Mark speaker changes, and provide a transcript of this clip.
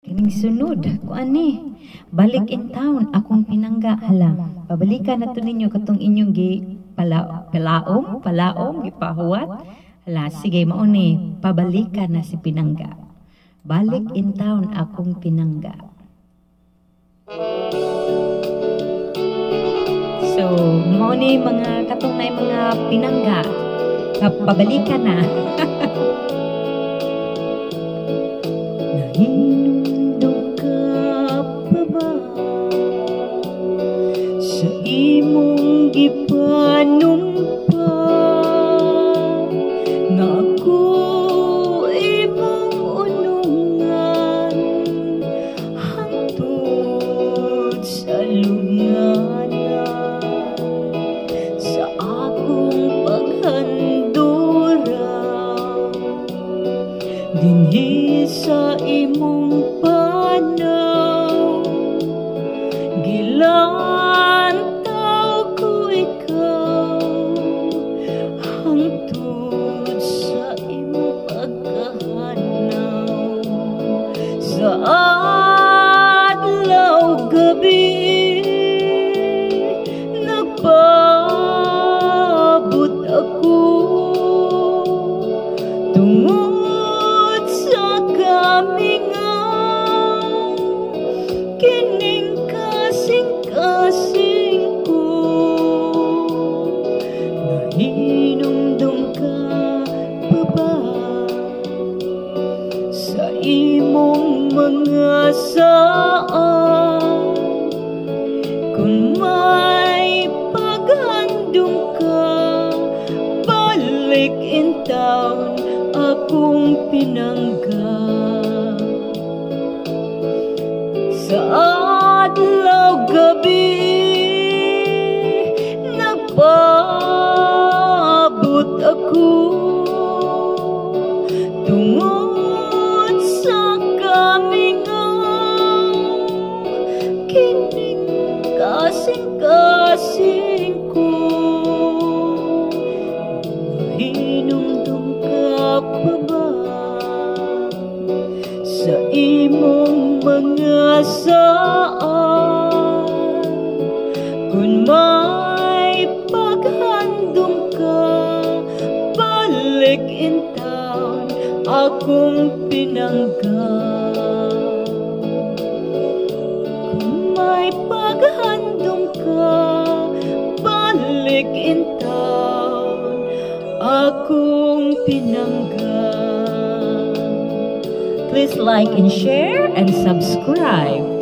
Speaker 1: Kining sunod, kuan ni. Balik in town, akong pinangga. Hala, pabalikan na to ninyo katong inyong palaom, gipahuwat. Hala, sige, mauni, pabalikan na si pinangga. Balik in town, akong pinangga. So, mauni mga katong na mga pinangga. Pabalikan na. Nahinundong ka pa ba sa imong gipanumpa nga ako imong unungan hangtod sa lungana sa akong paghandura dinhi sa imong panaw gilantaw ko ikaw hangtod sa imong pagkahanaw sa adlaw gabi nagpaabot ako tungod sa kamingaw kining kasing-kasing ko nahinumdum ka pa ba sa imong mga saan kung may paghandom ka balik in town akong pinangga sa adlaw gabi nagpaabot ako tungod sa kamingaw kining kasing-kasing ko nahinumdum ka pa ba sa imong mga saan kung may paghandom ka balik in town akong pinangga kung may paghandom ka balik in town akong pinangga. Please like and share and subscribe.